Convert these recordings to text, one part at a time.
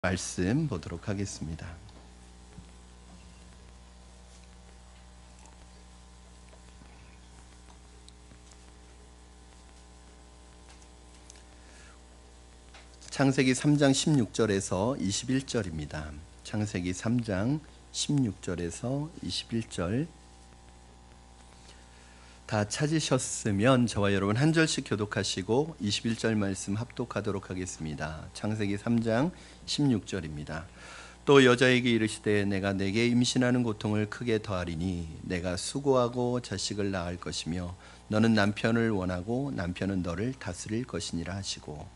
말씀 보도록 하겠습니다. 창세기 3장 16절에서 21절입니다. 창세기 3장 16절에서 21절 다 찾으셨으면 저와 여러분 한 절씩 교독하시고 21절 말씀 합독하도록 하겠습니다. 창세기 3장 16절입니다. 또 여자에게 이르시되 내가 내게 임신하는 고통을 크게 더하리니 내가 수고하고 자식을 낳을 것이며 너는 남편을 원하고 남편은 너를 다스릴 것이니라 하시고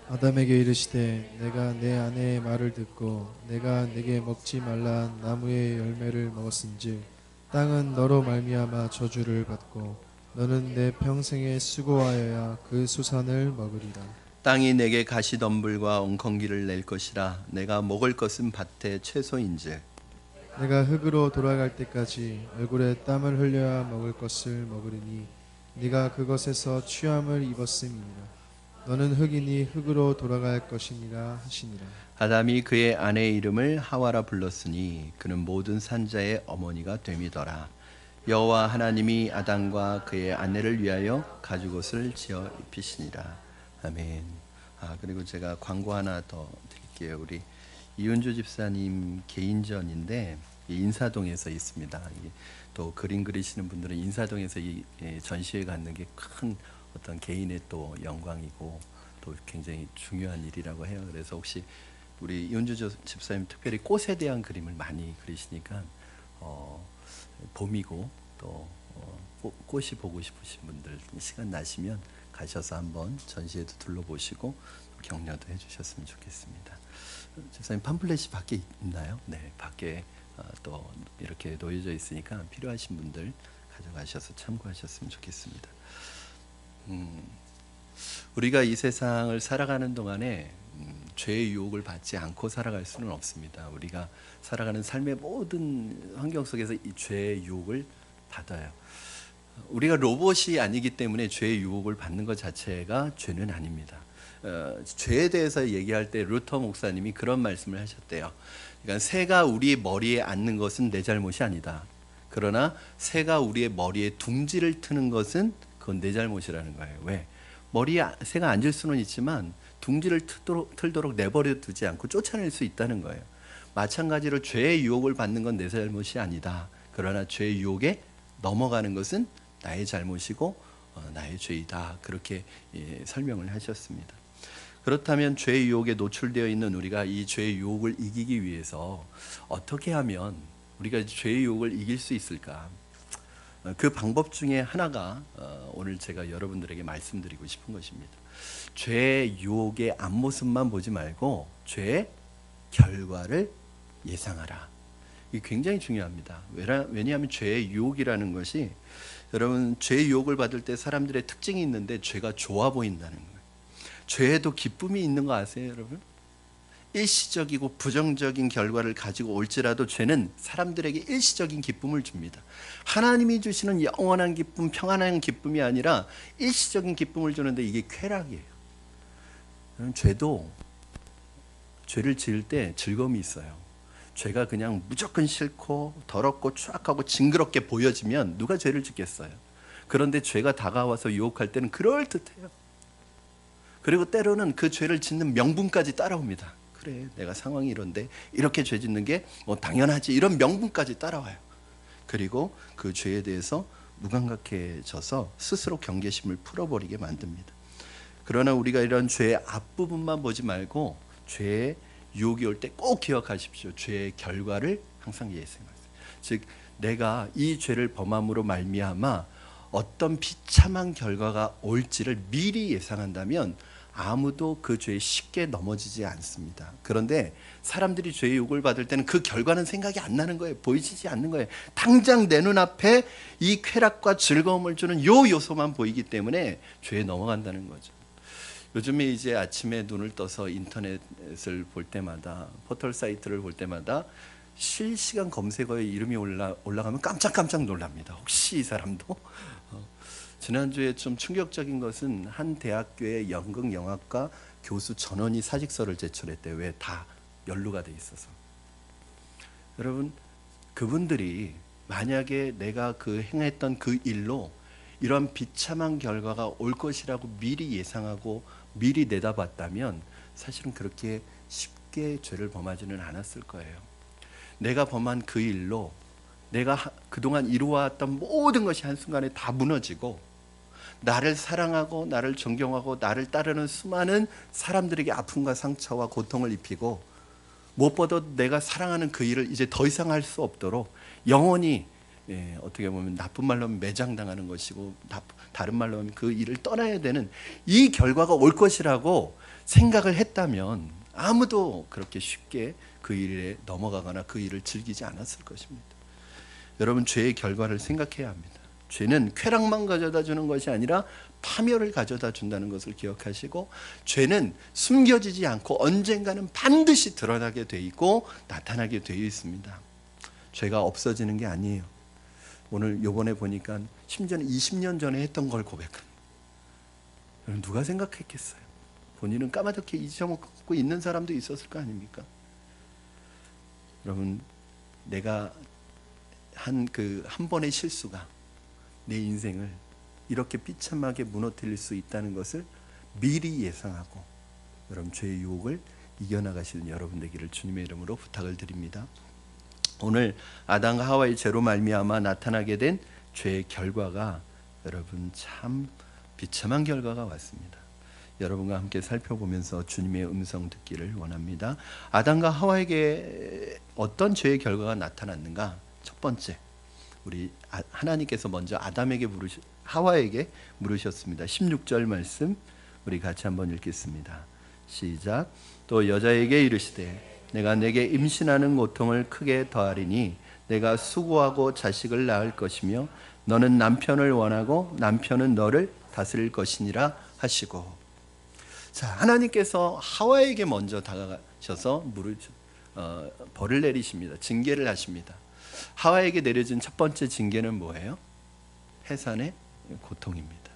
아담에게 이르시되 내가 내 아내의 말을 듣고 내가 내게 먹지 말라 나무의 열매를 먹었은즉 땅은 너로 말미암아 저주를 받고 너는 내 평생에 수고하여야 그 수산을 먹으리라. 땅이 내게 가시덤불과 엉겅기를 낼 것이라 내가 먹을 것은 밭의 채소인즉 내가 흙으로 돌아갈 때까지 얼굴에 땀을 흘려야 먹을 것을 먹으리니 네가 그것에서 취함을 입었음이니라. 너는 흙이니 흙으로 돌아갈 것이니라 하시니라. 아담이 그의 아내의 이름을 하와라 불렀으니 그는 모든 산자의 어머니가 됨이더라. 여호와 하나님이 아담과 그의 아내를 위하여 가죽옷을 지어 입히시니라. 아멘. 그리고 제가 광고 하나 더 드릴게요. 우리 이은주 집사님 개인전인데 인사동에서 있습니다. 또 그림 그리시는 분들은 인사동에서 이 전시회 갖는 게 큰 어떤 개인의 또 영광이고 또 굉장히 중요한 일이라고 해요. 그래서 혹시 우리 이은주 집사님 특별히 꽃에 대한 그림을 많이 그리시니까 봄이고 또 꽃이 보고 싶으신 분들 시간 나시면 가셔서 한번 전시회도 둘러보시고 격려도 해주셨으면 좋겠습니다. 집사님 팜플렛이 밖에 있나요? 네, 밖에 또 이렇게 놓여져 있으니까 필요하신 분들 가져가셔서 참고하셨으면 좋겠습니다. 우리가 이 세상을 살아가는 동안에 죄의 유혹을 받지 않고 살아갈 수는 없습니다. 우리가 살아가는 삶의 모든 환경 속에서 이 죄의 유혹을 받아요. 우리가 로봇이 아니기 때문에 죄의 유혹을 받는 것 자체가 죄는 아닙니다. 죄에 대해서 얘기할 때 루터 목사님이 그런 말씀을 하셨대요. 그러니까 새가 우리 머리에 앉는 것은 내 잘못이 아니다. 그러나 새가 우리의 머리에 둥지를 트는 것은 그건 내 잘못이라는 거예요. 왜? 머리에 새가 앉을 수는 있지만 둥지를 틀도록 내버려 두지 않고 쫓아낼 수 있다는 거예요. 마찬가지로 죄의 유혹을 받는 건 내 잘못이 아니다. 그러나 죄의 유혹에 넘어가는 것은 나의 잘못이고 나의 죄이다. 그렇게 설명을 하셨습니다. 그렇다면 죄의 유혹에 노출되어 있는 우리가 이 죄의 유혹을 이기기 위해서 어떻게 하면 우리가 죄의 유혹을 이길 수 있을까? 그 방법 중에 하나가 오늘 제가 여러분들에게 말씀드리고 싶은 것입니다. 죄의 유혹의 앞모습만 보지 말고 죄의 결과를 예상하라. 이게 굉장히 중요합니다. 왜냐하면 죄의 유혹이라는 것이 여러분 죄의 유혹을 받을 때 사람들의 특징이 있는데 죄가 좋아 보인다는 거예요. 죄에도 기쁨이 있는 거 아세요, 여러분? 일시적이고 부정적인 결과를 가지고 올지라도 죄는 사람들에게 일시적인 기쁨을 줍니다. 하나님이 주시는 영원한 기쁨, 평안한 기쁨이 아니라 일시적인 기쁨을 주는데 이게 쾌락이에요. 죄도 죄를 지을 때 즐거움이 있어요. 죄가 그냥 무조건 싫고 더럽고 추악하고 징그럽게 보여지면 누가 죄를 짓겠어요? 그런데 죄가 다가와서 유혹할 때는 그럴듯해요. 그리고 때로는 그 죄를 짓는 명분까지 따라옵니다. 그래, 내가 상황이 이런데 이렇게 죄 짓는 게 뭐 당연하지, 이런 명분까지 따라와요. 그리고 그 죄에 대해서 무감각해져서 스스로 경계심을 풀어버리게 만듭니다. 그러나 우리가 이런 죄의 앞부분만 보지 말고 죄의 유혹이 올 때 꼭 기억하십시오. 죄의 결과를 항상 예상하세요. 즉 내가 이 죄를 범함으로 말미암아 어떤 비참한 결과가 올지를 미리 예상한다면 아무도 그 죄에 쉽게 넘어지지 않습니다. 그런데 사람들이 죄의 유혹을 받을 때는 그 결과는 생각이 안 나는 거예요. 보이지 않는 거예요. 당장 내 눈앞에 이 쾌락과 즐거움을 주는 요 요소만 보이기 때문에 죄에 넘어간다는 거죠. 요즘에 이제 아침에 눈을 떠서 인터넷을 볼 때마다, 포털 사이트를 볼 때마다 실시간 검색어에 이름이 올라가면 깜짝깜짝 놀랍니다. 혹시 이 사람도? 지난주에 좀 충격적인 것은 한 대학교의 연극영화과 교수 전원이 사직서를 제출했대요. 왜? 다 연루가 돼 있어서. 여러분, 그분들이 만약에 내가 그 행했던 그 일로 이런 비참한 결과가 올 것이라고 미리 예상하고 미리 내다봤다면 사실은 그렇게 쉽게 죄를 범하지는 않았을 거예요. 내가 범한 그 일로 내가 그동안 이루어왔던 모든 것이 한순간에 다 무너지고, 나를 사랑하고 나를 존경하고 나를 따르는 수많은 사람들에게 아픔과 상처와 고통을 입히고, 무엇보다 내가 사랑하는 그 일을 이제 더 이상 할 수 없도록 영원히, 어떻게 보면 나쁜 말로 하면 매장당하는 것이고, 다른 말로 하면 그 일을 떠나야 되는 이 결과가 올 것이라고 생각을 했다면 아무도 그렇게 쉽게 그 일에 넘어가거나 그 일을 즐기지 않았을 것입니다. 여러분, 죄의 결과를 생각해야 합니다. 죄는 쾌락만 가져다 주는 것이 아니라 파멸을 가져다 준다는 것을 기억하시고, 죄는 숨겨지지 않고 언젠가는 반드시 드러나게 돼 있고 나타나게 되어 있습니다. 죄가 없어지는 게 아니에요. 오늘 요번에 보니까 심지어는 20년 전에 했던 걸 고백합니다. 누가 생각했겠어요? 본인은 까마득히 잊어먹고 있는 사람도 있었을 거 아닙니까? 여러분, 내가 한 번의 실수가 내 인생을 이렇게 비참하게 무너뜨릴 수 있다는 것을 미리 예상하고, 여러분, 죄의 유혹을 이겨나가시는 여러분 되기를 주님의 이름으로 부탁을 드립니다. 오늘 아담과 하와의 죄로 말미암아 나타나게 된 죄의 결과가, 여러분, 참 비참한 결과가 왔습니다. 여러분과 함께 살펴보면서 주님의 음성 듣기를 원합니다. 아담과 하와에게 어떤 죄의 결과가 나타났는가? 첫 번째, 우리 하나님께서 먼저 아담에게 하와에게 물으셨습니다. 16절 말씀 우리 같이 한번 읽겠습니다. 시작. 또 여자에게 이르시되 내가 내게 임신하는 고통을 크게 더하리니 내가 수고하고 자식을 낳을 것이며 너는 남편을 원하고 남편은 너를 다스릴 것이니라 하시고. 자, 하나님께서 하와에게 먼저 다가가셔서 벌을 내리십니다. 징계를 하십니다. 하와에게 내려진 첫 번째 징계는 뭐예요? 해산의 고통입니다.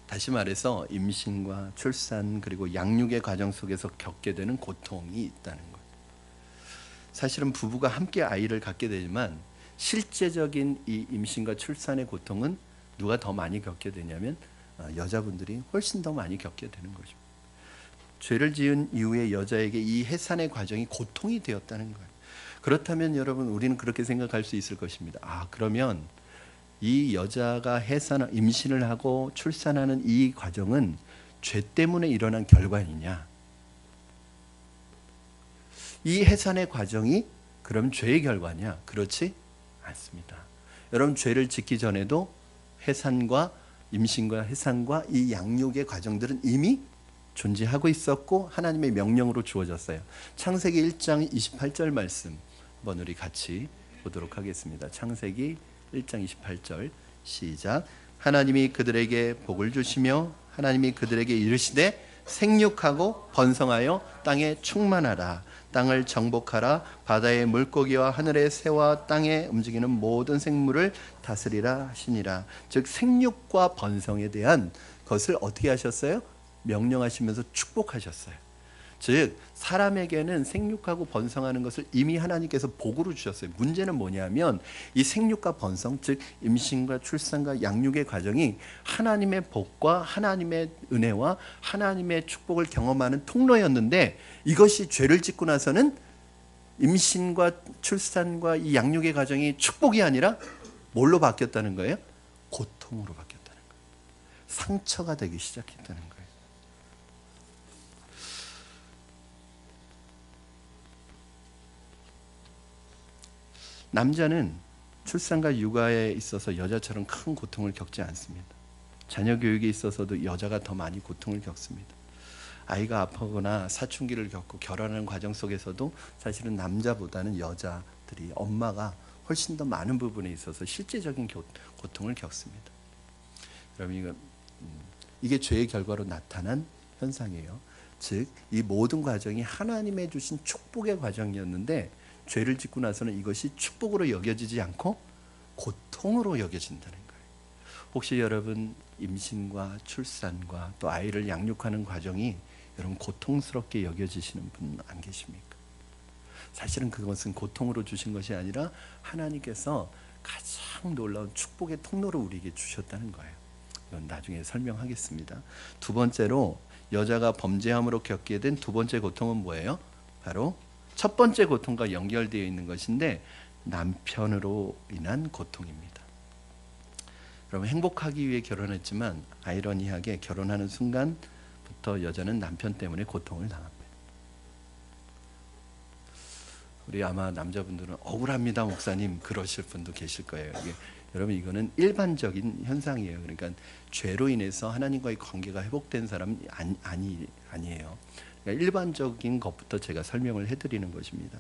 다시 말해서 임신과 출산 그리고 양육의 과정 속에서 겪게 되는 고통이 있다는 거예요. 사실은 부부가 함께 아이를 갖게 되지만 실제적인 이 임신과 출산의 고통은 누가 더 많이 겪게 되냐면 여자분들이 훨씬 더 많이 겪게 되는 거죠. 죄를 지은 이후에 여자에게 이 해산의 과정이 고통이 되었다는 거예요. 그렇다면 여러분, 우리는 그렇게 생각할 수 있을 것입니다. 그러면 이 여자가 임신을 하고 출산하는 이 과정은 죄 때문에 일어난 결과이냐? 이 해산의 과정이 그럼 죄의 결과냐? 그렇지 않습니다. 여러분, 죄를 짓기 전에도 해산과 임신과 해산과 이 양육의 과정들은 이미 존재하고 있었고 하나님의 명령으로 주어졌어요. 창세기 1장 28절 말씀 한번 우리 같이 보도록 하겠습니다. 창세기 1장 28절 시작. 하나님이 그들에게 복을 주시며 하나님이 그들에게 이르시되 생육하고 번성하여 땅에 충만하라. 땅을 정복하라. 바다의 물고기와 하늘의 새와 땅에 움직이는 모든 생물을 다스리라 하시니라. 즉 생육과 번성에 대한 것을 어떻게 하셨어요? 명령하시면서 축복하셨어요. 즉 사람에게는 생육하고 번성하는 것을 이미 하나님께서 복으로 주셨어요. 문제는 뭐냐면 이 생육과 번성, 즉 임신과 출산과 양육의 과정이 하나님의 복과 하나님의 은혜와 하나님의 축복을 경험하는 통로였는데, 이것이 죄를 짓고 나서는 임신과 출산과 이 양육의 과정이 축복이 아니라 뭘로 바뀌었다는 거예요? 고통으로 바뀌었다는 거예요. 상처가 되기 시작했다는 거예요. 남자는 출산과 육아에 있어서 여자처럼 큰 고통을 겪지 않습니다. 자녀 교육에 있어서도 여자가 더 많이 고통을 겪습니다. 아이가 아프거나 사춘기를 겪고 결혼하는 과정 속에서도 사실은 남자보다는 여자들이, 엄마가 훨씬 더 많은 부분에 있어서 실제적인 고통을 겪습니다. 여러분, 이게 죄의 결과로 나타난 현상이에요. 즉 이 모든 과정이 하나님의 주신 축복의 과정이었는데 죄를 짓고 나서는 이것이 축복으로 여겨지지 않고 고통으로 여겨진다는 거예요. 혹시 여러분 임신과 출산과 또 아이를 양육하는 과정이 여러분 고통스럽게 여겨지시는 분 안 계십니까? 사실은 그것은 고통으로 주신 것이 아니라 하나님께서 가장 놀라운 축복의 통로를 우리에게 주셨다는 거예요. 이건 나중에 설명하겠습니다. 두 번째로 여자가 범죄함으로 겪게 된 두 번째 고통은 뭐예요? 바로 첫 번째 고통과 연결되어 있는 것인데 남편으로 인한 고통입니다. 여러분 행복하기 위해 결혼했지만 아이러니하게 결혼하는 순간부터 여자는 남편 때문에 고통을 당합니다. 우리 아마 남자분들은 억울합니다 목사님 그러실 분도 계실 거예요. 여러분 이거는 일반적인 현상이에요. 그러니까 죄로 인해서 하나님과의 관계가 회복된 사람은 아니에요. 그러니까 일반적인 것부터 제가 설명을 해드리는 것입니다.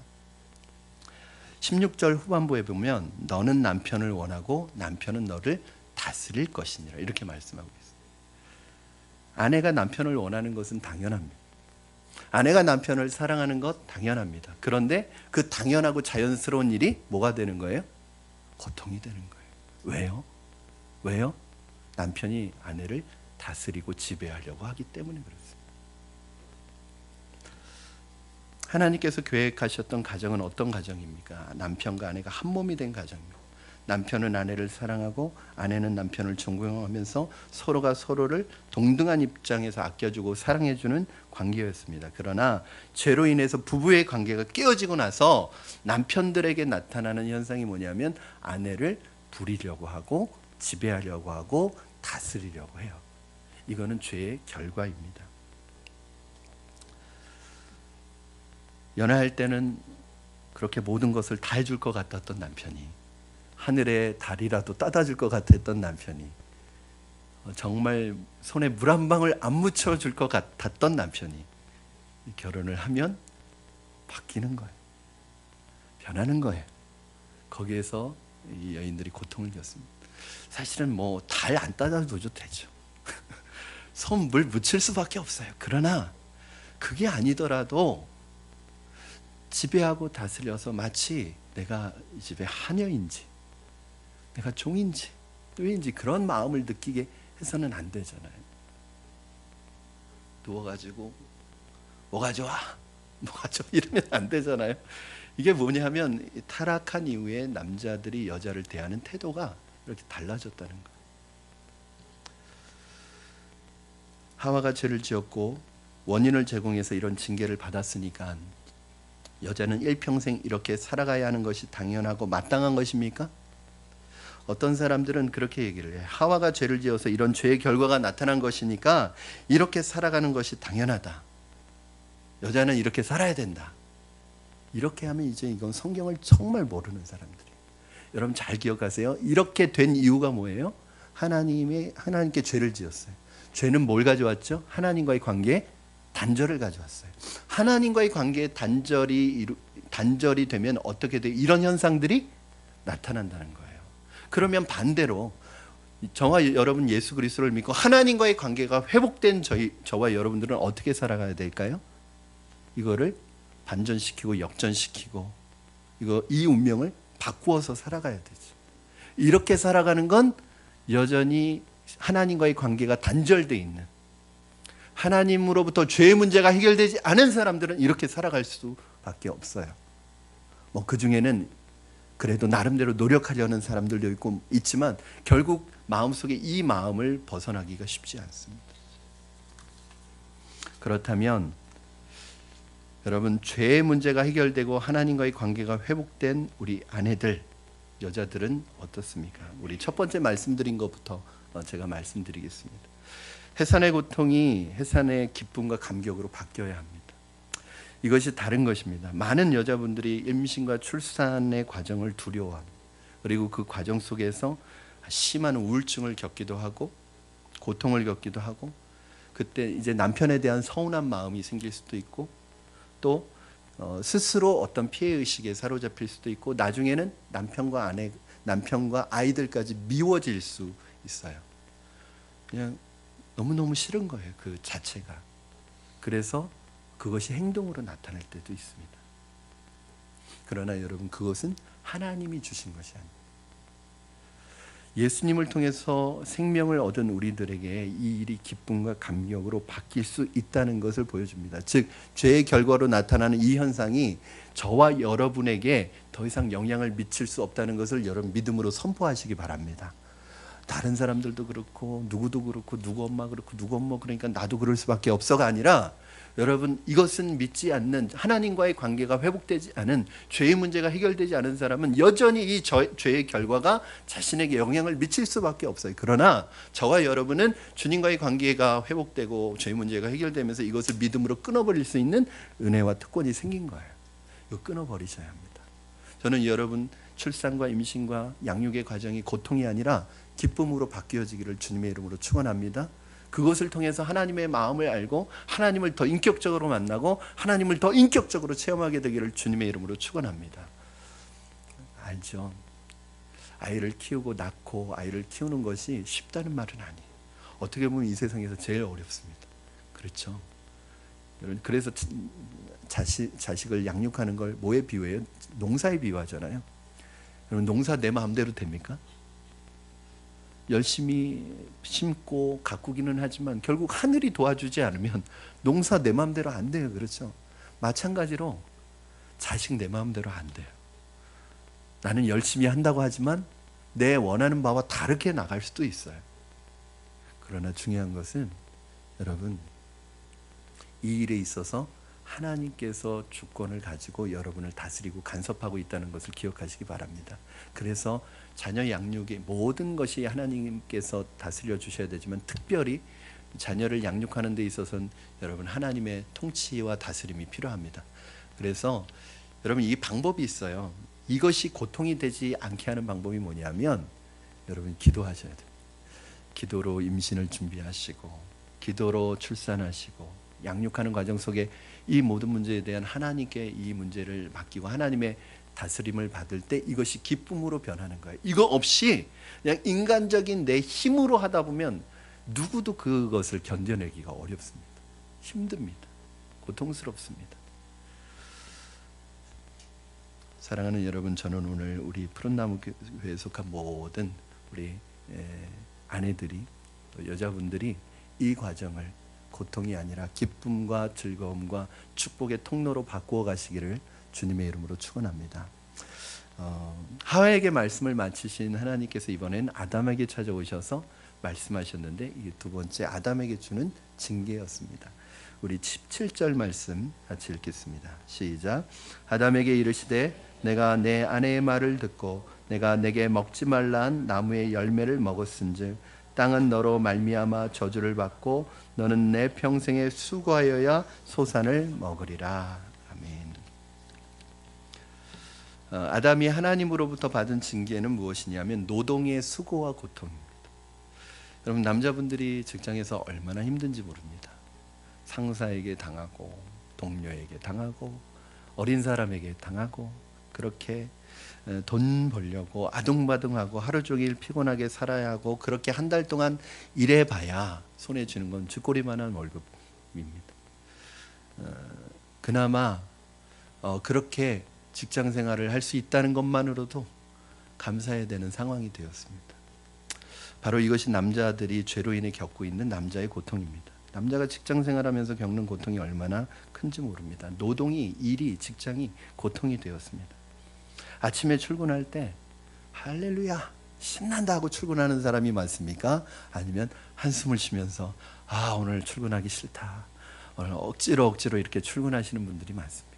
16절 후반부에 보면 너는 남편을 원하고 남편은 너를 다스릴 것이니라 이렇게 말씀하고 있어요. 아내가 남편을 원하는 것은 당연합니다. 아내가 남편을 사랑하는 것 당연합니다. 그런데 그 당연하고 자연스러운 일이 뭐가 되는 거예요? 고통이 되는 거예요. 왜요? 왜요? 남편이 아내를 다스리고 지배하려고 하기 때문에 그렇습니다. 하나님께서 계획하셨던 가정은 어떤 가정입니까? 남편과 아내가 한 몸이 된 가정입니다. 남편은 아내를 사랑하고 아내는 남편을 존경하면서 서로가 서로를 동등한 입장에서 아껴주고 사랑해주는 관계였습니다. 그러나 죄로 인해서 부부의 관계가 깨어지고 나서 남편들에게 나타나는 현상이 뭐냐면 아내를 부리려고 하고 지배하려고 하고 다스리려고 해요. 이거는 죄의 결과입니다. 연애할 때는 그렇게 모든 것을 다 해줄 것 같았던 남편이 하늘의 달이라도 따다 줄 것 같았던 남편이 정말 손에 물 한 방울 안 묻혀줄 것 같았던 남편이 결혼을 하면 바뀌는 거예요. 변하는 거예요. 거기에서 이 여인들이 고통을 겪습니다. 사실은 뭐 달 안 따다 줘도 되죠. 손 물 묻힐 수밖에 없어요. 그러나 그게 아니더라도 지배하고 다스려서 마치 내가 이 집의 하녀인지 내가 종인지 또인지 그런 마음을 느끼게 해서는 안 되잖아요. 누워가지고 뭐가 좋아 뭐가 좋아 이러면 안 되잖아요. 이게 뭐냐면 타락한 이후에 남자들이 여자를 대하는 태도가 이렇게 달라졌다는 거예요. 하와가 죄를 지었고 원인을 제공해서 이런 징계를 받았으니까 여자는 일평생 이렇게 살아가야 하는 것이 당연하고 마땅한 것입니까? 어떤 사람들은 그렇게 얘기를 해요. 하와가 죄를 지어서 이런 죄의 결과가 나타난 것이니까 이렇게 살아가는 것이 당연하다. 여자는 이렇게 살아야 된다. 이렇게 하면 이제 이건 성경을 정말 모르는 사람들이에요. 여러분 잘 기억하세요. 이렇게 된 이유가 뭐예요? 하나님께 죄를 지었어요. 죄는 뭘 가져왔죠? 하나님과의 관계에 단절을 가져왔어요. 하나님과의 관계에 단절이 되면 어떻게 돼요? 이런 현상들이 나타난다는 거예요. 그러면 반대로 저와 여러분 예수 그리스도를 믿고 하나님과의 관계가 회복된 저와 여러분들은 어떻게 살아가야 될까요? 이거를 반전시키고 역전시키고 이 운명을 바꾸어서 살아가야 되죠. 이렇게 살아가는 건 여전히 하나님과의 관계가 단절되어 있는 하나님으로부터 죄의 문제가 해결되지 않은 사람들은 이렇게 살아갈 수밖에 없어요. 뭐 그 중에는 그래도 나름대로 노력하려는 사람들도 있지만 결국 마음속에 이 마음을 벗어나기가 쉽지 않습니다. 그렇다면 여러분 죄의 문제가 해결되고 하나님과의 관계가 회복된 우리 아내들, 여자들은 어떻습니까? 우리 첫 번째 말씀드린 것부터 제가 말씀드리겠습니다. 해산의 고통이 해산의 기쁨과 감격으로 바뀌어야 합니다. 이것이 다른 것입니다. 많은 여자분들이 임신과 출산의 과정을 두려워합니다. 그리고 그 과정 속에서 심한 우울증을 겪기도 하고 고통을 겪기도 하고 그때 이제 남편에 대한 서운한 마음이 생길 수도 있고 또 스스로 어떤 피해의식에 사로잡힐 수도 있고 나중에는 남편과 아이들까지 미워질 수 있어요. 그냥 너무너무 싫은 거예요. 그 자체가. 그래서 그것이 행동으로 나타날 때도 있습니다. 그러나 여러분 그것은 하나님이 주신 것이 아닙니다. 예수님을 통해서 생명을 얻은 우리들에게 이 일이 기쁨과 감격으로 바뀔 수 있다는 것을 보여줍니다. 즉 죄의 결과로 나타나는 이 현상이 저와 여러분에게 더 이상 영향을 미칠 수 없다는 것을 여러분 믿음으로 선포하시기 바랍니다. 다른 사람들도 그렇고 누구도 그렇고 누구 엄마 그렇고 누구 엄마 그러니까 나도 그럴 수밖에 없어가 아니라 여러분 이것은 믿지 않는 하나님과의 관계가 회복되지 않은 죄의 문제가 해결되지 않은 사람은 여전히 이 죄의 결과가 자신에게 영향을 미칠 수밖에 없어요. 그러나 저와 여러분은 주님과의 관계가 회복되고 죄의 문제가 해결되면서 이것을 믿음으로 끊어버릴 수 있는 은혜와 특권이 생긴 거예요. 이거 끊어버리셔야 합니다. 저는 여러분 출산과 임신과 양육의 과정이 고통이 아니라 기쁨으로 바뀌어지기를 주님의 이름으로 축원합니다. 그것을 통해서 하나님의 마음을 알고 하나님을 더 인격적으로 만나고 하나님을 더 인격적으로 체험하게 되기를 주님의 이름으로 축원합니다. 알죠? 아이를 키우고 낳고 아이를 키우는 것이 쉽다는 말은 아니에요. 어떻게 보면 이 세상에서 제일 어렵습니다. 그렇죠? 그래서 자식을 양육하는 걸 뭐에 비유해요? 농사에 비유하잖아요. 여러분 농사 내 마음대로 됩니까? 열심히 심고 가꾸기는 하지만 결국 하늘이 도와주지 않으면 농사 내 마음대로 안 돼요. 그렇죠? 마찬가지로 자식 내 마음대로 안 돼요. 나는 열심히 한다고 하지만 내 원하는 바와 다르게 나갈 수도 있어요. 그러나 중요한 것은 여러분 이 일에 있어서 하나님께서 주권을 가지고 여러분을 다스리고 간섭하고 있다는 것을 기억하시기 바랍니다. 그래서 자녀 양육의 모든 것이 하나님께서 다스려 주셔야 되지만 특별히 자녀를 양육하는 데 있어서는 여러분 하나님의 통치와 다스림이 필요합니다. 그래서 여러분 이 방법이 있어요. 이것이 고통이 되지 않게 하는 방법이 뭐냐면 여러분 기도하셔야 됩니다. 기도로 임신을 준비하시고 기도로 출산하시고 양육하는 과정 속에 이 모든 문제에 대한 하나님께 이 문제를 맡기고 하나님의 다스림을 받을 때 이것이 기쁨으로 변하는 거예요. 이거 없이 그냥 인간적인 내 힘으로 하다 보면 누구도 그것을 견뎌내기가 어렵습니다. 힘듭니다. 고통스럽습니다. 사랑하는 여러분, 저는 오늘 우리 푸른나무 교회에 속한 모든 우리 아내들이 여자분들이 이 과정을 고통이 아니라 기쁨과 즐거움과 축복의 통로로 바꾸어 가시기를 주님의 이름으로 축원합니다. 하와에게 말씀을 마치신 하나님께서 이번엔 아담에게 찾아오셔서 말씀하셨는데 이게 두 번째 아담에게 주는 징계였습니다. 우리 17절 말씀 같이 읽겠습니다. 시작. 아담에게 이르시되 내가 내 아내의 말을 듣고 내가 내게 먹지 말라 한 나무의 열매를 먹었은즉 땅은 너로 말미암아 저주를 받고 너는 내 평생에 수고하여야 소산을 먹으리라. 아멘. 아담이 하나님으로부터 받은 징계는 무엇이냐면 노동의 수고와 고통입니다. 여러분 남자분들이 직장에서 얼마나 힘든지 모릅니다. 상사에게 당하고 동료에게 당하고 어린 사람에게 당하고 그렇게 돈 벌려고 아둥바둥하고 하루 종일 피곤하게 살아야 하고 그렇게 한 달 동안 일해봐야 손에 쥐는 건 쥐꼬리만한 월급입니다. 그나마 그렇게 직장 생활을 할 수 있다는 것만으로도 감사해야 되는 상황이 되었습니다. 바로 이것이 남자들이 죄로 인해 겪고 있는 남자의 고통입니다. 남자가 직장 생활하면서 겪는 고통이 얼마나 큰지 모릅니다. 노동이, 일이, 직장이 고통이 되었습니다. 아침에 출근할 때 할렐루야 신난다 하고 출근하는 사람이 많습니까? 아니면 한숨을 쉬면서 아 오늘 출근하기 싫다 오늘 억지로 이렇게 출근하시는 분들이 많습니다.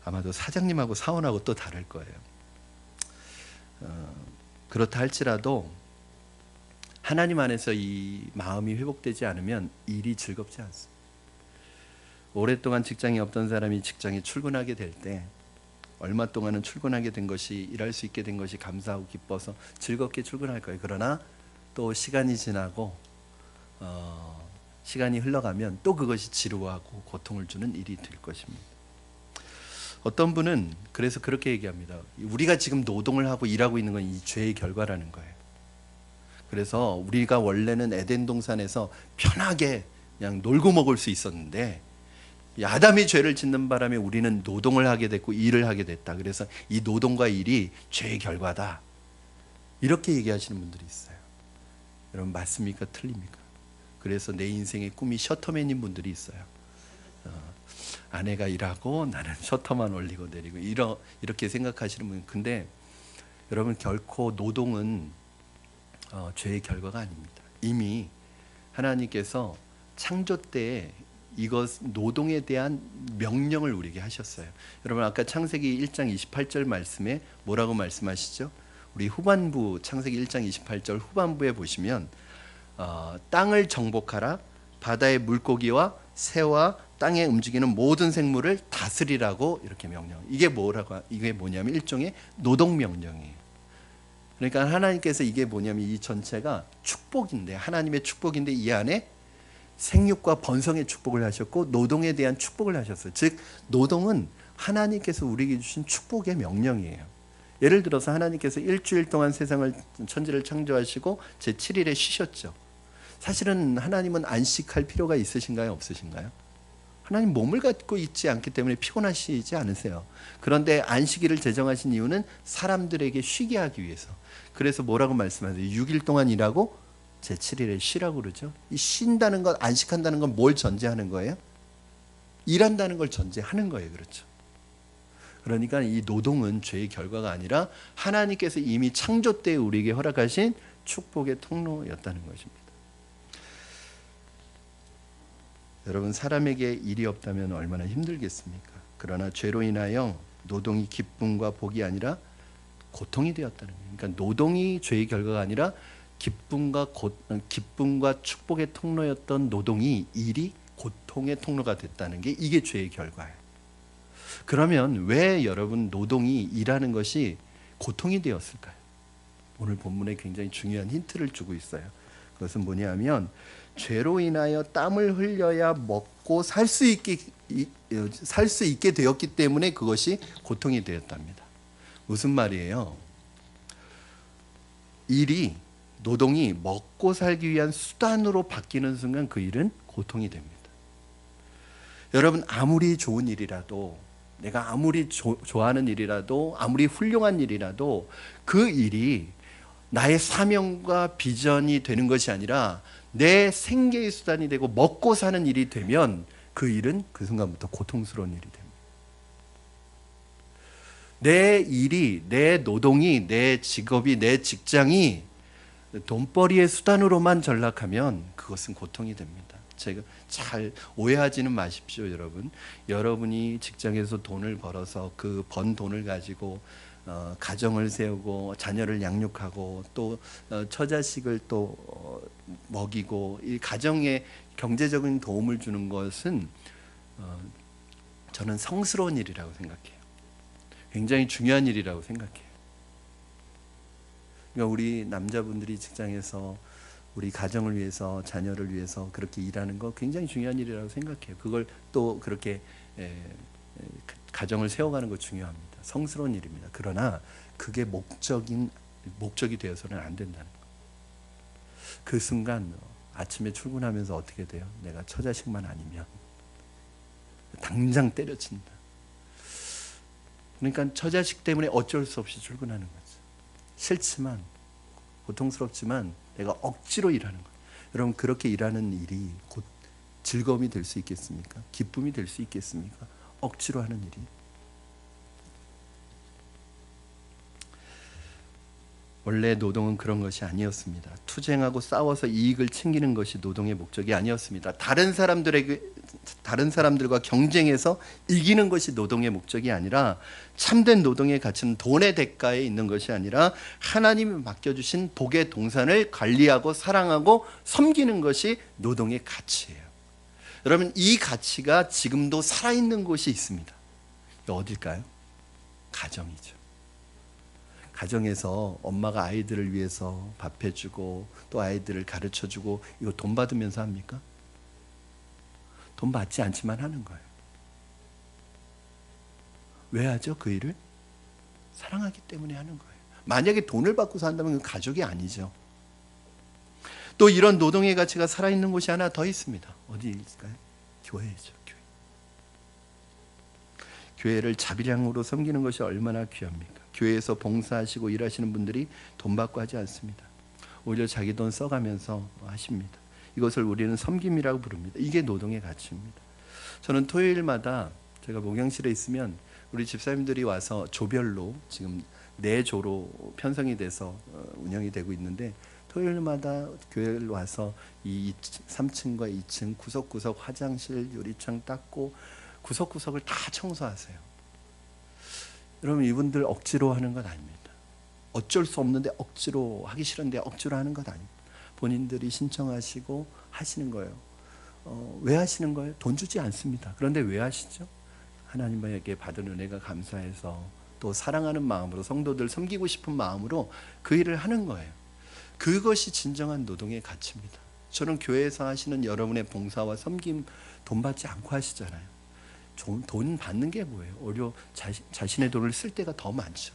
아마도 사장님하고 사원하고 또 다를 거예요. 그렇다 할지라도 하나님 안에서 이 마음이 회복되지 않으면 일이 즐겁지 않습니다. 오랫동안 직장이 없던 사람이 직장에 출근하게 될 때 얼마 동안은 출근하게 된 것이 일할 수 있게 된 것이 감사하고 기뻐서 즐겁게 출근할 거예요. 그러나 또 시간이 지나고 시간이 흘러가면 또 그것이 지루하고 고통을 주는 일이 될 것입니다. 어떤 분은 그래서 그렇게 얘기합니다. 우리가 지금 노동을 하고 일하고 있는 건 이 죄의 결과라는 거예요. 그래서 우리가 원래는 에덴 동산에서 편하게 그냥 놀고 먹을 수 있었는데 이 아담이 죄를 짓는 바람에 우리는 노동을 하게 됐고 일을 하게 됐다. 그래서 이 노동과 일이 죄의 결과다. 이렇게 얘기하시는 분들이 있어요. 여러분 맞습니까? 틀립니까? 그래서 내 인생의 꿈이 셔터맨인 분들이 있어요. 아내가 일하고 나는 셔터만 올리고 내리고 이렇게 생각하시는 분. 근데 여러분 결코 노동은 죄의 결과가 아닙니다. 이미 하나님께서 창조 때에 이것 노동에 대한 명령을 우리에게 하셨어요. 여러분 아까 창세기 1장 28절 말씀에 뭐라고 말씀하시죠? 우리 후반부 창세기 1장 28절 후반부에 보시면 땅을 정복하라, 바다의 물고기와 새와 땅에 움직이는 모든 생물을 다스리라고 이렇게 명령. 이게 뭐냐면 일종의 노동 명령이에요. 그러니까 하나님께서 이게 뭐냐면 이 전체가 축복인데, 하나님의 축복인데 이 안에 생육과 번성의 축복을 하셨고 노동에 대한 축복을 하셨어요. 즉 노동은 하나님께서 우리에게 주신 축복의 명령이에요. 예를 들어서 하나님께서 일주일 동안 세상을 천지를 창조하시고 제7일에 쉬셨죠. 사실은 하나님은 안식할 필요가 있으신가요? 없으신가요? 하나님 몸을 갖고 있지 않기 때문에 피곤하시지 않으세요. 그런데 안식일을 제정하신 이유는 사람들에게 쉬게 하기 위해서. 그래서 뭐라고 말씀하세요? 6일 동안 일하고 제7일에 쉬라고 그러죠. 이 쉰다는 것, 안식한다는 건 뭘 전제하는 거예요? 일한다는 걸 전제하는 거예요. 그렇죠. 그러니까 이 노동은 죄의 결과가 아니라 하나님께서 이미 창조 때 우리에게 허락하신 축복의 통로였다는 것입니다. 여러분 사람에게 일이 없다면 얼마나 힘들겠습니까? 그러나 죄로 인하여 노동이 기쁨과 복이 아니라 고통이 되었다는 거예요. 그러니까 노동이 죄의 결과가 아니라 기쁨과 축복의 통로였던 노동이 일이 고통의 통로가 됐다는 게 이게 죄의 결과예요. 그러면 왜 여러분 노동이 일하는 것이 고통이 되었을까요? 오늘 본문에 굉장히 중요한 힌트를 주고 있어요. 그것은 뭐냐면 죄로 인하여 땀을 흘려야 먹고 살 수 있게 되었기 때문에 그것이 고통이 되었답니다. 무슨 말이에요? 노동이 먹고 살기 위한 수단으로 바뀌는 순간 그 일은 고통이 됩니다. 여러분 아무리 좋은 일이라도, 내가 아무리 좋아하는 일이라도, 아무리 훌륭한 일이라도 그 일이 나의 사명과 비전이 되는 것이 아니라 내 생계의 수단이 되고 먹고 사는 일이 되면 그 일은 그 순간부터 고통스러운 일이 됩니다. 내 일이, 내 노동이, 내 직업이, 내 직장이 돈벌이의 수단으로만 전락하면 그것은 고통이 됩니다. 제가 잘 오해하지는 마십시오, 여러분. 여러분이 직장에서 돈을 벌어서 그 번 돈을 가지고 가정을 세우고 자녀를 양육하고 또 처자식을 또 먹이고 이 가정에 경제적인 도움을 주는 것은 저는 성스러운 일이라고 생각해요. 굉장히 중요한 일이라고 생각해요. 그러니까 우리 남자분들이 직장에서 우리 가정을 위해서, 자녀를 위해서 그렇게 일하는 거 굉장히 중요한 일이라고 생각해요. 그걸 또 그렇게 가정을 세워가는 거 중요합니다. 성스러운 일입니다. 그러나 그게 목적이 되어서는 안 된다는 거예요. 그 순간 아침에 출근하면서 어떻게 돼요? 내가 처자식만 아니면 당장 때려친다. 그러니까 처자식 때문에 어쩔 수 없이 출근하는 거죠. 싫지만, 고통스럽지만 내가 억지로 일하는 거예요. 여러분 그렇게 일하는 일이 곧 즐거움이 될 수 있겠습니까? 기쁨이 될 수 있겠습니까? 억지로 하는 일이. 원래 노동은 그런 것이 아니었습니다. 투쟁하고 싸워서 이익을 챙기는 것이 노동의 목적이 아니었습니다. 다른 사람들과 경쟁해서 이기는 것이 노동의 목적이 아니라, 참된 노동의 가치는 돈의 대가에 있는 것이 아니라 하나님이 맡겨주신 복의 동산을 관리하고 사랑하고 섬기는 것이 노동의 가치예요. 여러분 이 가치가 지금도 살아있는 곳이 있습니다. 어딜까요? 가정이죠. 가정에서 엄마가 아이들을 위해서 밥 해주고 또 아이들을 가르쳐주고, 이거 돈 받으면서 합니까? 돈 받지 않지만 하는 거예요. 왜 하죠? 그 일을? 사랑하기 때문에 하는 거예요. 만약에 돈을 받고 산다면 그 가족이 아니죠. 또 이런 노동의 가치가 살아있는 곳이 하나 더 있습니다. 어디 있을까요? 교회죠. 교회. 교회를 자비량으로 섬기는 것이 얼마나 귀합니까? 교회에서 봉사하시고 일하시는 분들이 돈 받고 하지 않습니다. 오히려 자기 돈 써가면서 하십니다. 이것을 우리는 섬김이라고 부릅니다. 이게 노동의 가치입니다. 저는 토요일마다 제가 목양실에 있으면 우리 집사님들이 와서 조별로 지금 4조로 편성이 돼서 운영이 되고 있는데, 토요일마다 교회를 와서 이 3층과 2층 구석구석 화장실 유리창 닦고 구석구석을 다 청소하세요. 여러분, 이분들 억지로 하는 것 아닙니다. 어쩔 수 없는데 억지로, 하기 싫은데 억지로 하는 것 아닙니다. 본인들이 신청하시고 하시는 거예요. 왜 하시는 거예요? 돈 주지 않습니다. 그런데 왜 하시죠? 하나님에게 받은 은혜가 감사해서, 또 사랑하는 마음으로, 성도들 섬기고 싶은 마음으로 그 일을 하는 거예요. 그것이 진정한 노동의 가치입니다. 저는 교회에서 하시는 여러분의 봉사와 섬김 돈 받지 않고 하시잖아요. 돈 받는 게 뭐예요? 오히려 자신의 돈을 쓸 때가 더 많죠.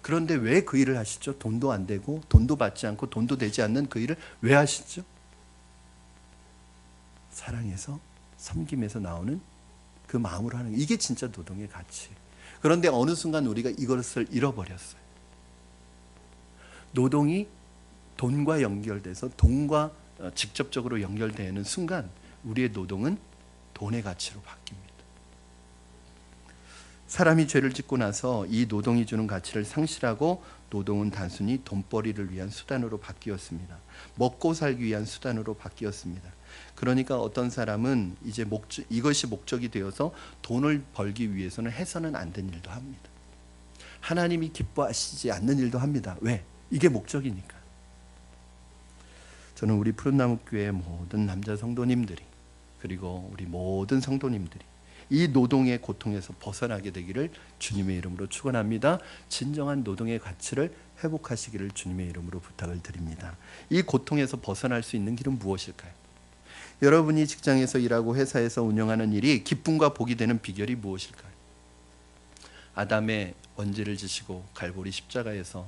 그런데 왜 그 일을 하시죠? 돈도 안 되고 돈도 받지 않고 돈도 되지 않는 그 일을 왜 하시죠? 사랑에서, 섬김에서 나오는 그 마음으로 하는, 이게 진짜 노동의 가치. 그런데 어느 순간 우리가 이것을 잃어버렸어요. 노동이 돈과 연결돼서 돈과 직접적으로 연결되는 순간 우리의 노동은 돈의 가치로 바뀝니다. 사람이 죄를 짓고 나서 이 노동이 주는 가치를 상실하고 노동은 단순히 돈벌이를 위한 수단으로 바뀌었습니다. 먹고 살기 위한 수단으로 바뀌었습니다. 그러니까 어떤 사람은 이제 이것이 목적이 되어서 돈을 벌기 위해서는 해서는 안 된 일도 합니다. 하나님이 기뻐하시지 않는 일도 합니다. 왜? 이게 목적이니까. 저는 우리 푸른나무교회 모든 남자 성도님들이, 그리고 우리 모든 성도님들이 이 노동의 고통에서 벗어나게 되기를 주님의 이름으로 축원합니다. 진정한 노동의 가치를 회복하시기를 주님의 이름으로 부탁을 드립니다. 이 고통에서 벗어날 수 있는 길은 무엇일까요? 여러분이 직장에서 일하고 회사에서 운영하는 일이 기쁨과 복이 되는 비결이 무엇일까요? 아담의 원죄를 지시고 갈보리 십자가에서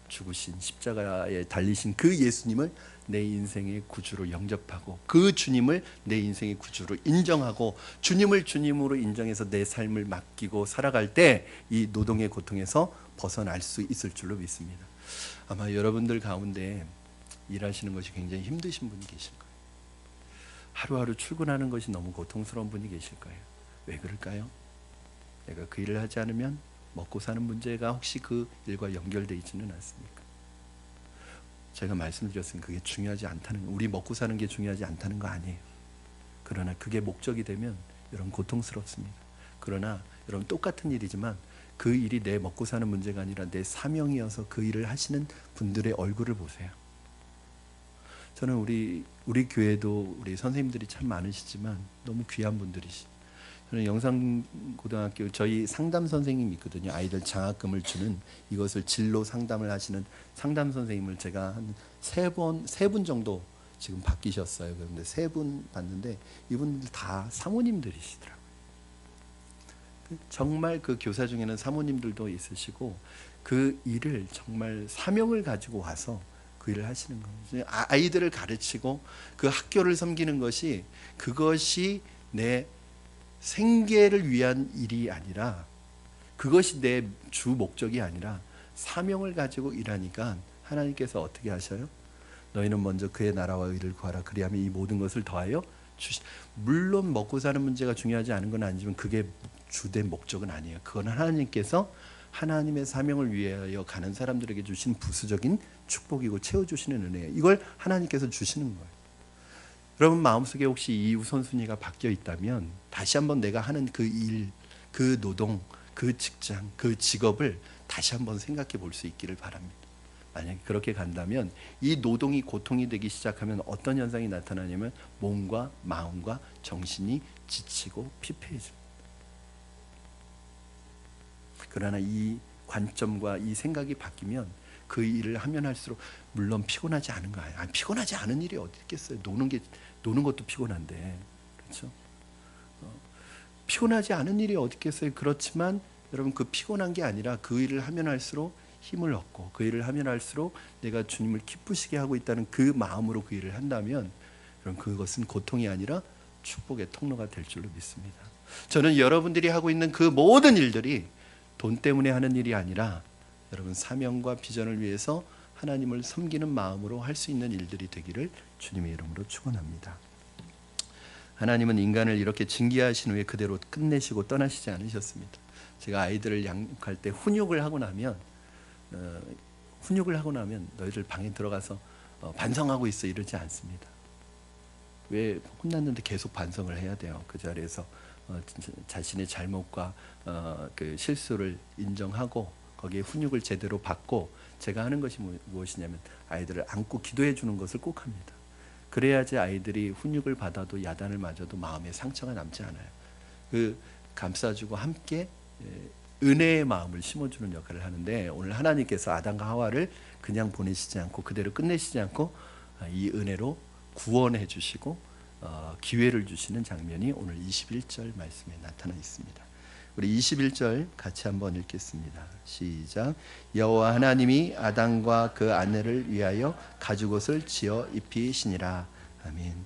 죽으신, 십자가에 달리신 그 예수님을 내 인생의 구주로 영접하고, 그 주님을 내 인생의 구주로 인정하고, 주님을 주님으로 인정해서 내 삶을 맡기고 살아갈 때 이 노동의 고통에서 벗어날 수 있을 줄로 믿습니다. 아마 여러분들 가운데 일하시는 것이 굉장히 힘드신 분이 계실 거예요. 하루하루 출근하는 것이 너무 고통스러운 분이 계실 거예요. 왜 그럴까요? 내가 그 일을 하지 않으면 먹고 사는 문제가 혹시 그 일과 연결되어 있지는 않습니까? 제가 말씀드렸으니 그게 중요하지 않다는, 우리 먹고 사는 게 중요하지 않다는 거 아니에요. 그러나 그게 목적이 되면 여러분 고통스럽습니다. 그러나 여러분 똑같은 일이지만 그 일이 내 먹고 사는 문제가 아니라 내 사명이어서 그 일을 하시는 분들의 얼굴을 보세요. 저는 우리 교회도 우리 선생님들이 참 많으시지만 너무 귀한 분들이시. 저는 영상고등학교 저희 상담 선생님이 있거든요. 아이들 장학금을 주는, 이것을 진로 상담을 하시는 상담 선생님을 제가 한 세 분 정도 지금 바뀌셨어요. 그런데 3분 봤는데 이분들 다 사모님들이시더라고요. 정말 그 교사 중에는 사모님들도 있으시고 그 일을 정말 사명을 가지고 와서 그 일을 하시는 거예요. 아이들을 가르치고 그 학교를 섬기는 것이, 그것이 내 생계를 위한 일이 아니라, 그것이 내 주 목적이 아니라 사명을 가지고 일하니까 하나님께서 어떻게 하셔요? 너희는 먼저 그의 나라와 의를 구하라. 그리하면 이 모든 것을 더하여 주시. 물론 먹고 사는 문제가 중요하지 않은 건 아니지만 그게 주된 목적은 아니에요. 그건 하나님께서 하나님의 사명을 위하여 가는 사람들에게 주신 부수적인 축복이고 채워주시는 은혜예요. 이걸 하나님께서 주시는 거예요. 여러분 마음속에 혹시 이 우선순위가 바뀌어 있다면 다시 한번 내가 하는 그 일, 그 노동, 그 직장, 그 직업을 다시 한번 생각해 볼 수 있기를 바랍니다. 만약에 그렇게 간다면 이 노동이 고통이 되기 시작하면 어떤 현상이 나타나냐면 몸과 마음과 정신이 지치고 피폐해집니다. 그러나 이 관점과 이 생각이 바뀌면 그 일을 하면 할수록, 물론 피곤하지 않은 거 아니에요. 피곤하지 않은 일이 어디 있겠어요. 노는 것도 피곤한데, 그렇죠? 피곤하지 않은 일이 어디 있겠어요. 그렇지만 여러분 그 피곤한 게 아니라 그 일을 하면 할수록 힘을 얻고, 그 일을 하면 할수록 내가 주님을 기쁘시게 하고 있다는 그 마음으로 그 일을 한다면, 그럼 그것은 고통이 아니라 축복의 통로가 될 줄로 믿습니다. 저는 여러분들이 하고 있는 그 모든 일들이 돈 때문에 하는 일이 아니라 여러분 사명과 비전을 위해서 하나님을 섬기는 마음으로 할 수 있는 일들이 되기를 주님의 이름으로 축원합니다. 하나님은 인간을 이렇게 징계하신 후에 그대로 끝내시고 떠나시지 않으셨습니다. 제가 아이들을 양육할 때 훈육을 하고 나면 너희들 방에 들어가서 반성하고 있어 이러지 않습니다. 왜 혼났는데 계속 반성을 해야 돼요. 그 자리에서 자신의 잘못과 그 실수를 인정하고 거기에 훈육을 제대로 받고 제가 하는 것이 무엇이냐면 아이들을 안고 기도해 주는 것을 꼭 합니다. 그래야지 아이들이 훈육을 받아도 야단을 맞아도 마음에 상처가 남지 않아요. 그 감싸주고 함께 은혜의 마음을 심어주는 역할을 하는데 오늘 하나님께서 아담과 하와를 그냥 보내시지 않고 그대로 끝내시지 않고 이 은혜로 구원해 주시고 기회를 주시는 장면이 오늘 21절 말씀에 나타나 있습니다. 우리 21절 같이 한번 읽겠습니다. 시작. 여호와 하나님이 아담과 그 아내를 위하여 가죽옷을 지어 입히시니라. 아멘.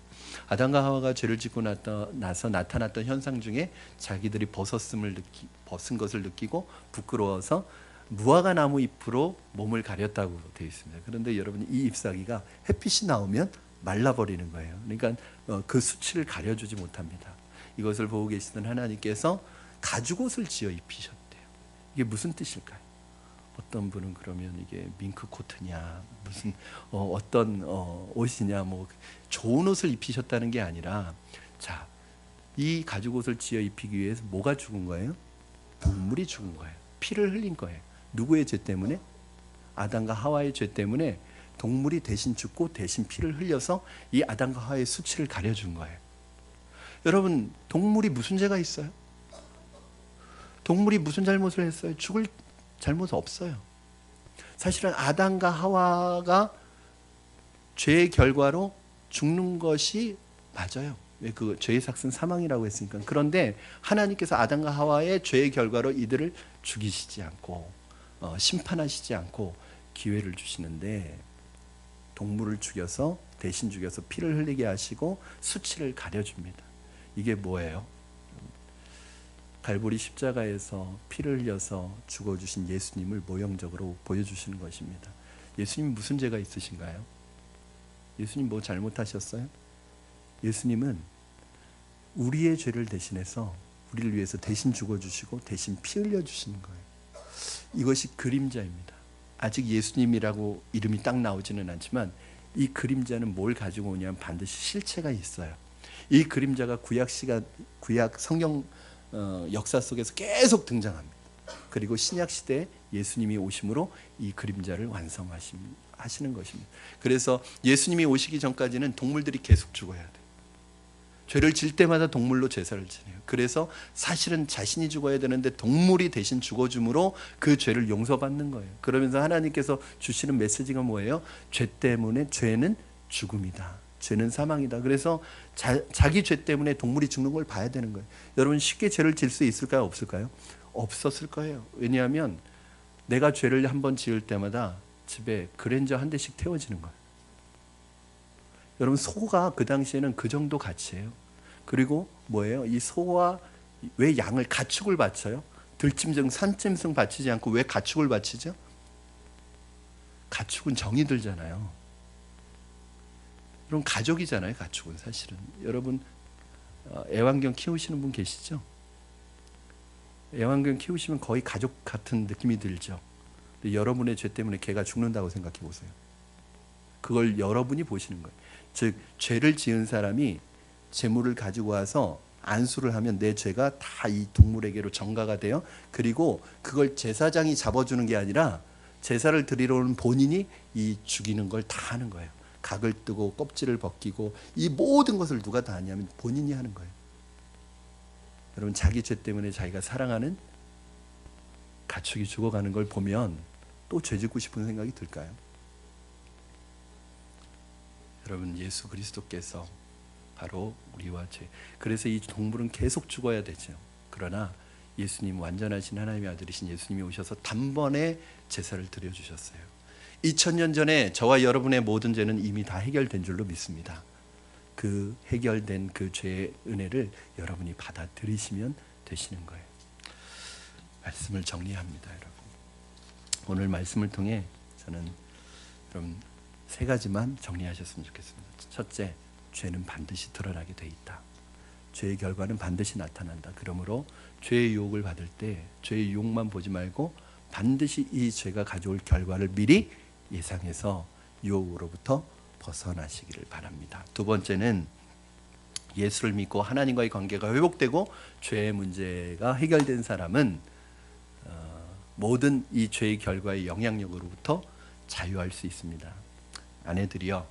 아담과 하와가 죄를 짓고 나서 나타났던 현상 중에 자기들이 벗은 것을 느끼고 부끄러워서 무화과 나무 잎으로 몸을 가렸다고 되어 있습니다. 그런데 여러분 이 잎사귀가 햇빛이 나오면 말라버리는 거예요. 그러니까 그 수치를 가려주지 못합니다. 이것을 보고 계시던 하나님께서 가죽옷을 지어 입히셨대요. 이게 무슨 뜻일까요? 어떤 분은 그러면 이게 밍크 코트냐 무슨 어떤 옷이냐 뭐 좋은 옷을 입히셨다는 게 아니라 자, 이 가죽옷을 지어 입히기 위해서 뭐가 죽은 거예요? 동물이 죽은 거예요. 피를 흘린 거예요. 누구의 죄 때문에? 아담과 하와의 죄 때문에 동물이 대신 죽고 대신 피를 흘려서 이 아담과 하와의 수치를 가려준 거예요. 여러분 동물이 무슨 죄가 있어요? 동물이 무슨 잘못을 했어요? 죽을 잘못 없어요. 사실은 아담과 하와가 죄의 결과로 죽는 것이 맞아요. 왜 그 죄의 삭은 사망이라고 했으니까. 그런데 하나님께서 아담과 하와의 죄의 결과로 이들을 죽이시지 않고 심판하시지 않고 기회를 주시는데 동물을 죽여서 대신 죽여서 피를 흘리게 하시고 수치를 가려줍니다. 이게 뭐예요? 갈보리 십자가에서 피를 흘려서 죽어주신 예수님을 모형적으로 보여주시는 것입니다. 예수님 무슨 죄가 있으신가요? 예수님 뭐 잘못하셨어요? 예수님은 우리의 죄를 대신해서 우리를 위해서 대신 죽어주시고 대신 피 흘려주시는 거예요. 이것이 그림자입니다. 아직 예수님이라고 이름이 딱 나오지는 않지만 이 그림자는 뭘 가지고 오냐면 반드시 실체가 있어요. 이 그림자가 구약 성경 역사 속에서 계속 등장합니다. 그리고 신약 시대에 예수님이 오심으로 이 그림자를 완성하시는 것입니다. 그래서 예수님이 오시기 전까지는 동물들이 계속 죽어야 돼요. 죄를 질 때마다 동물로 제사를 지내요. 그래서 사실은 자신이 죽어야 되는데 동물이 대신 죽어줌으로 그 죄를 용서받는 거예요. 그러면서 하나님께서 주시는 메시지가 뭐예요? 죄 때문에 죄는 죽음이다. 죄는 사망이다. 그래서 자기 죄 때문에 동물이 죽는 걸 봐야 되는 거예요. 여러분 쉽게 죄를 질 수 있을까요? 없을까요? 없었을 거예요. 왜냐하면 내가 죄를 한번 지을 때마다 집에 그랜저 한 대씩 태워지는 거예요. 여러분 소가 그 당시에는 그 정도 가치예요. 그리고 뭐예요? 이 소와 왜 양을 가축을 바쳐요? 들짐승, 산짐승 바치지 않고 왜 가축을 바치죠? 가축은 정이 들잖아요. 그럼 가족이잖아요. 가축은 사실은. 여러분 애완견 키우시는 분 계시죠? 애완견 키우시면 거의 가족 같은 느낌이 들죠. 근데 여러분의 죄 때문에 개가 죽는다고 생각해 보세요. 그걸 여러분이 보시는 거예요. 즉 죄를 지은 사람이 재물을 가지고 와서 안수를 하면 내 죄가 다 이 동물에게로 전가가 돼요. 그리고 그걸 제사장이 잡아주는 게 아니라 제사를 드리러 오는 본인이 이 죽이는 걸 다 하는 거예요. 각을 뜨고 껍질을 벗기고 이 모든 것을 누가 다 하냐면 본인이 하는 거예요. 여러분 자기 죄 때문에 자기가 사랑하는 가축이 죽어가는 걸 보면 또 죄 짓고 싶은 생각이 들까요? 여러분 예수 그리스도께서 바로 우리와 죄. 그래서 이 동물은 계속 죽어야 되죠. 그러나 예수님 완전하신 하나님의 아들이신 예수님이 오셔서 단번에 제사를 드려주셨어요. 2000년 전에 저와 여러분의 모든 죄는 이미 다 해결된 줄로 믿습니다. 그 해결된 그 죄의 은혜를 여러분이 받아들이시면 되시는 거예요. 말씀을 정리합니다, 여러분. 오늘 말씀을 통해 저는 여러분 세 가지만 정리하셨으면 좋겠습니다. 첫째, 죄는 반드시 드러나게 돼 있다. 죄의 결과는 반드시 나타난다. 그러므로 죄의 유혹을 받을 때 죄의 유혹만 보지 말고 반드시 이 죄가 가져올 결과를 미리 예상해서 유혹으로부터 벗어나시기를 바랍니다. 두 번째는 예수를 믿고 하나님과의 관계가 회복되고 죄의 문제가 해결된 사람은 모든 이 죄의 결과의 영향력으로부터 자유할 수 있습니다. 아내들이여,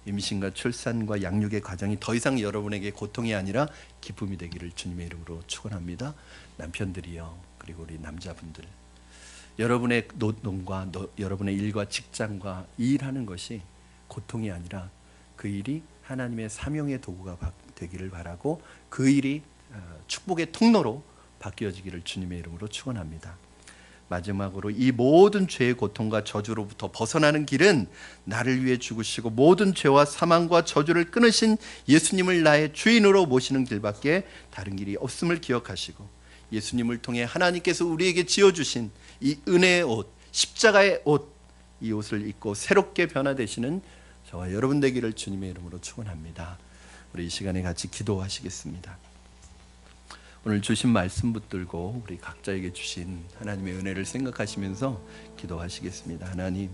임신과 출산과 양육의 과정이 더 이상 여러분에게 고통이 아니라 기쁨이 되기를 주님의 이름으로 축원합니다. 남편들이여, 그리고 우리 남자분들, 여러분의 노동과 여러분의 일과 직장과 일하는 것이 고통이 아니라 그 일이 하나님의 사명의 도구가 되기를 바라고 그 일이 축복의 통로로 바뀌어지기를 주님의 이름으로 축원합니다. 마지막으로 이 모든 죄의 고통과 저주로부터 벗어나는 길은 나를 위해 죽으시고 모든 죄와 사망과 저주를 끊으신 예수님을 나의 주인으로 모시는 길밖에 다른 길이 없음을 기억하시고 예수님을 통해 하나님께서 우리에게 지어주신 이 은혜의 옷, 십자가의 옷, 이 옷을 입고 새롭게 변화되시는 저와 여러분 되기를 주님의 이름으로 축원합니다. 우리 이 시간에 같이 기도하시겠습니다. 오늘 주신 말씀 붙들고 우리 각자에게 주신 하나님의 은혜를 생각하시면서 기도하시겠습니다. 하나님,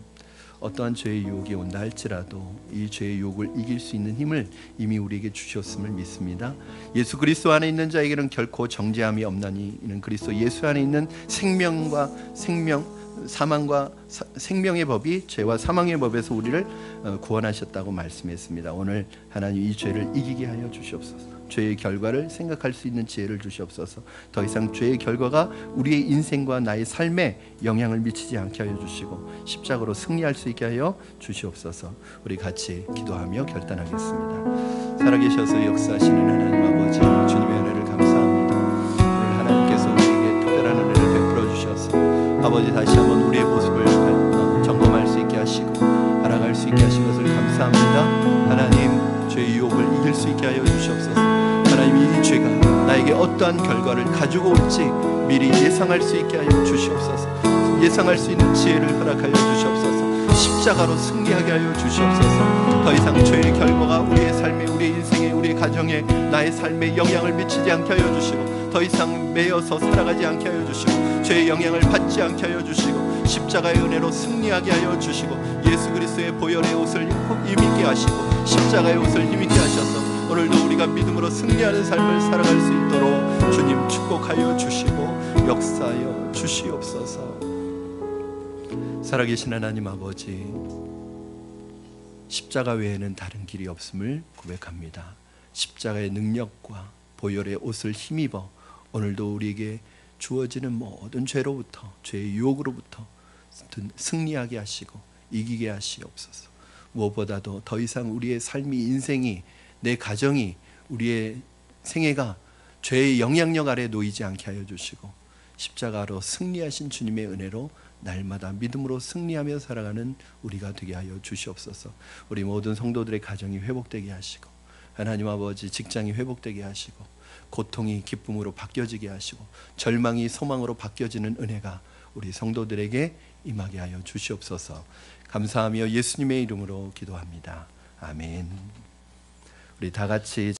어떠한 죄의 유혹이 온다 할지라도 이 죄의 유혹을 이길 수 있는 힘을 이미 우리에게 주셨음을 믿습니다. 예수 그리스도 안에 있는 자에게는 결코 정죄함이 없나니 이는 그리스도 예수 안에 있는 사망과 생명의 법이 죄와 사망의 법에서 우리를 구원하셨다고 말씀했습니다. 오늘 하나님 이 죄를 이기게 하여 주시옵소서. 죄의 결과를 생각할 수 있는 지혜를 주시옵소서. 더 이상 죄의 결과가 우리의 인생과 나의 삶에 영향을 미치지 않게 하여 주시고 십자가로 승리할 수 있게 하여 주시옵소서. 우리 같이 기도하며 결단하겠습니다. 살아계셔서 역사하시는 하나님 아버지, 주님의 은혜를 감사합니다. 오늘 하나님께서 우리에게 특별한 은혜를 베풀어 주셔서 아버지 다시 한번 우리의 모습을 점검할 수 있게 하시고 알아갈 수 있게 하신 것을 감사합니다. 하나님, 죄의 유혹을 이길 수 있게 하여 주시옵소서. 하나님, 이 죄가 나에게 어떠한 결과를 가지고 올지 미리 예상할 수 있게 하여 주시옵소서. 예상할 수 있는 지혜를 허락하여 주시옵소서. 십자가로 승리하게 하여 주시옵소서. 더 이상 죄의 결과가 우리의 삶에, 우리의 인생에, 우리의 가정에, 나의 삶에 영향을 미치지 않게 하여 주시고 더 이상 매여서 살아가지 않게 하여 주시고 죄의 영향을 받지 않게 하여 주시고 십자가의 은혜로 승리하게 하여 주시고 예수 그리스도의 보혈의 옷을 힘있게 하시고 십자가의 옷을 힘있게 하셔서 오늘도 우리가 믿음으로 승리하는 삶을 살아갈 수 있도록 주님 축복하여 주시고 역사하여 주시옵소서. 살아계신 하나님 아버지, 십자가 외에는 다른 길이 없음을 고백합니다. 십자가의 능력과 보혈의 옷을 힘입어 오늘도 우리에게 주어지는 모든 죄로부터, 죄의 유혹으로부터 승리하게 하시고 이기게 하시옵소서. 무엇보다도 더 이상 우리의 삶이, 인생이, 내 가정이, 우리의 생애가 죄의 영향력 아래 놓이지 않게 하여 주시고 십자가로 승리하신 주님의 은혜로 날마다 믿음으로 승리하며 살아가는 우리가 되게 하여 주시옵소서. 우리 모든 성도들의 가정이 회복되게 하시고 하나님 아버지 직장이 회복되게 하시고 고통이 기쁨으로 바뀌어지게 하시고 절망이 소망으로 바뀌어지는 은혜가 우리 성도들에게 임하게 하여 주시옵소서. 감사하며 예수님의 이름으로 기도합니다. 아멘. 우리 다 같이